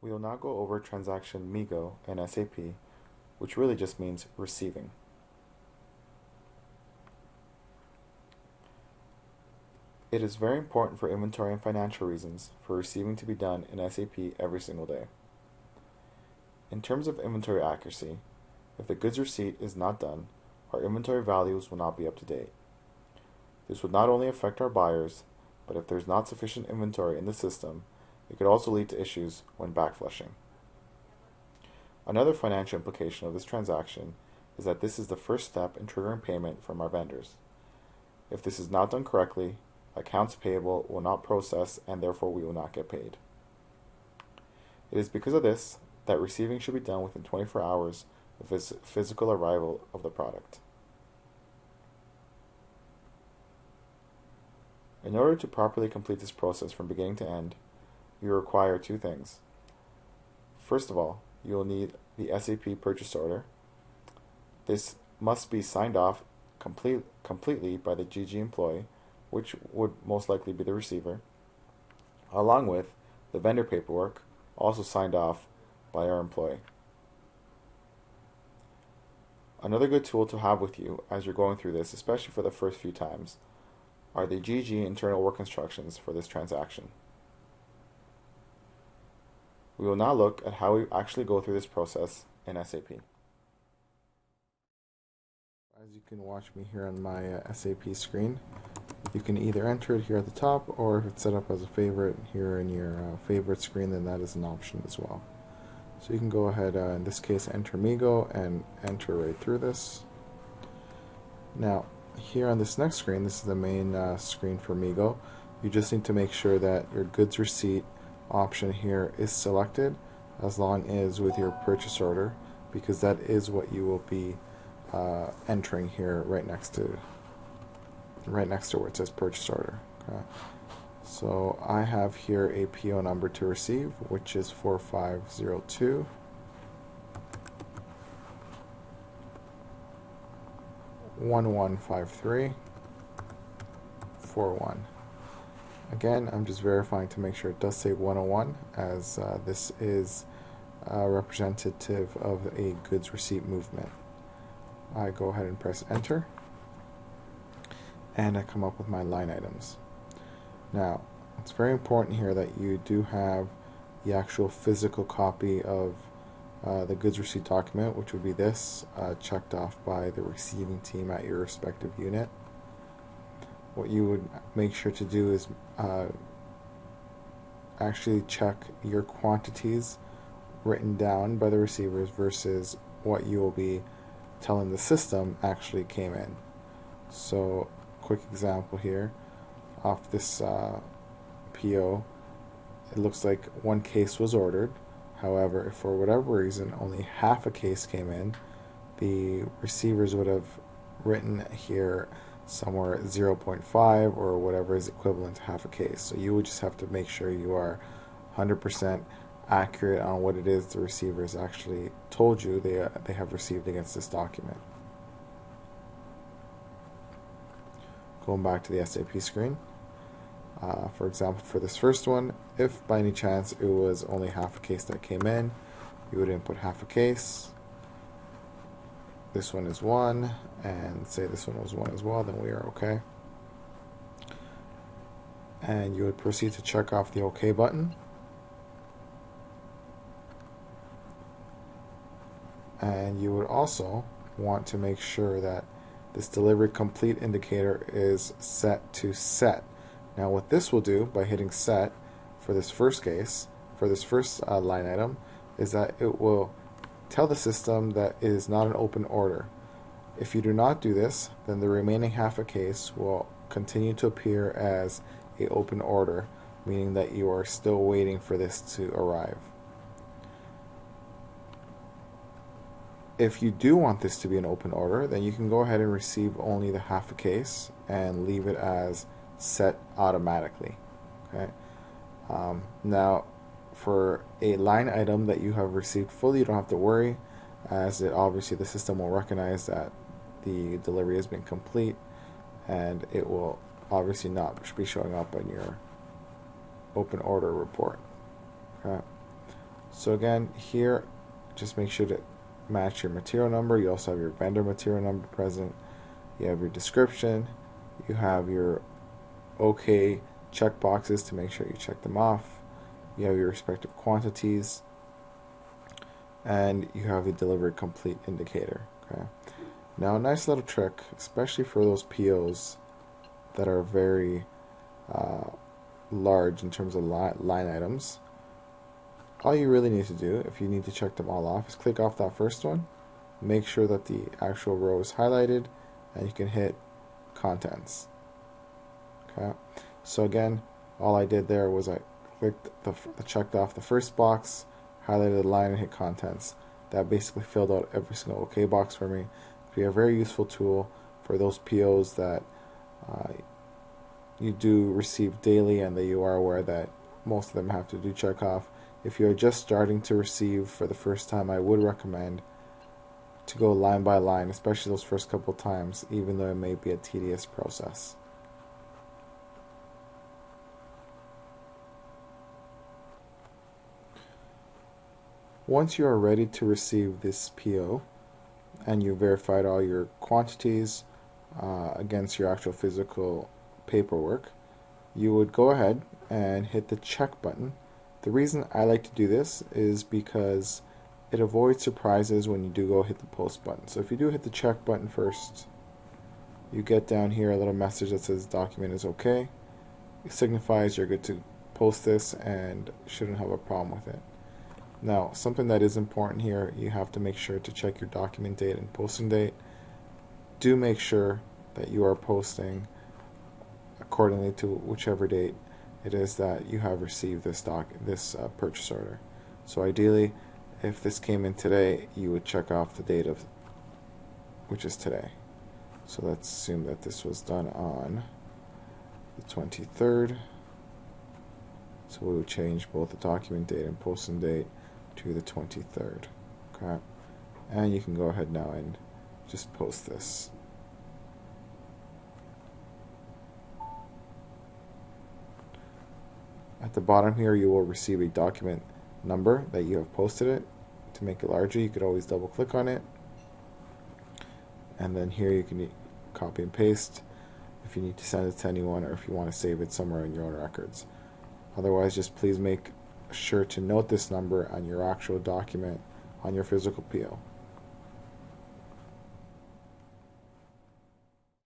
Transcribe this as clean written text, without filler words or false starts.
We will now go over transaction MIGO in SAP, which really just means receiving. It is very important for inventory and financial reasons for receiving to be done in SAP every single day. In terms of inventory accuracy, if the goods receipt is not done, our inventory values will not be up to date. This would not only affect our buyers, but if there's not sufficient inventory in the system, it could also lead to issues when backflushing. Another financial implication of this transaction is that this is the first step in triggering payment from our vendors. If this is not done correctly, accounts payable will not process and therefore we will not get paid. It is because of this that receiving should be done within 24 hours of its physical arrival of the product. In order to properly complete this process from beginning to end, you require two things. First of all, you will need the SAP purchase order. This must be signed off completely by the GG employee, which would most likely be the receiver, along with the vendor paperwork, also signed off by our employee. Another good tool to have with you as you're going through this, especially for the first few times, are the GG internal work instructions for this transaction. We will now look at how we actually go through this process in SAP. As you can watch me here on my SAP screen, you can either enter it here at the top, or if it's set up as a favorite here in your favorite screen, then that is an option as well. So you can go ahead, in this case, enter MIGO and enter right through this. Now, here on this next screen, this is the main screen for MIGO. You just need to make sure that your goods receipt option here is selected, as long as with your purchase order, because that is what you will be entering here right next to where it says purchase order. Okay. So I have here a PO number to receive, which is 4502 1153 41. Again, I'm just verifying to make sure it does say 101, as this is representative of a goods receipt movement. I go ahead and press enter, and I come up with my line items. Now, it's very important here that you do have the actual physical copy of the goods receipt document, which would be this, checked off by the receiving team at your respective unit. What you would make sure to do is actually check your quantities written down by the receivers versus what you will be telling the system actually came in. So, quick example here, off this PO, it looks like one case was ordered. However, if for whatever reason only half a case came in, the receivers would have written here somewhere 0.5 or whatever is equivalent to half a case. So you would just have to make sure you are 100% accurate on what it is the receivers actually told you they have received against this document. Going back to the SAP screen, for example, for this first one, if by any chance it was only half a case that came in, you would input half a case. This one is 1, and say this one was 1 as well, then we are okay. And you would proceed to check off the OK button. And you would also want to make sure that this delivery complete indicator is set to set. Now what this will do by hitting set for this first case, for this first line item, is that it will tell the system that it is not an open order. If you do not do this, then the remaining half a case will continue to appear as an open order, meaning that you are still waiting for this to arrive. If you do want this to be an open order, then you can go ahead and receive only the half a case and leave it as set automatically. Okay. Now, for a line item that you have received fully, you don't have to worry, as it obviously the system will recognize that the delivery has been complete, and it will obviously not be showing up on your open order report. Okay. So again, here, just make sure to match your material number. You also have your vendor material number present. You have your description. You have your OK check boxes to make sure you check them off. You have your respective quantities. And you have the delivered complete indicator. Okay. Now, a nice little trick, especially for those POs that are very large in terms of line items. All you really need to do, if you need to check them all off, is click off that first one, make sure that the actual row is highlighted, and you can hit contents. Okay. So again, all I did there was I clicked checked off the first box, highlighted the line, and hit contents. That basically filled out every single OK box for me. It'll be a very useful tool for those POs that you do receive daily and that you are aware that most of them have to do check off. If you're just starting to receive for the first time, I would recommend to go line by line, especially those first couple times, even though it may be a tedious process. Once you are ready to receive this PO and you verified all your quantities against your actual physical paperwork, you would go ahead and hit the check button. The reason I like to do this is because it avoids surprises when you do go hit the post button. So if you do hit the check button first, you get down here a little message that says document is OK. It signifies you're good to post this and shouldn't have a problem with it. Now, something that is important here, you have to make sure to check your document date and posting date. Do make sure that you are posting accordingly to whichever date it is that you have received this purchase order. So ideally, if this came in today, you would check off the date of which is today. So let's assume that this was done on the 23rd. So we would change both the document date and posting date to the 23rd. Okay, and you can go ahead now and just post this. At the bottom here, you will receive a document number that you have posted it. To make it larger, you could always double click on it, and then here you can copy and paste if you need to send it to anyone or if you want to save it somewhere in your own records. Otherwise, just please make sure to note this number on your actual document on your physical PO.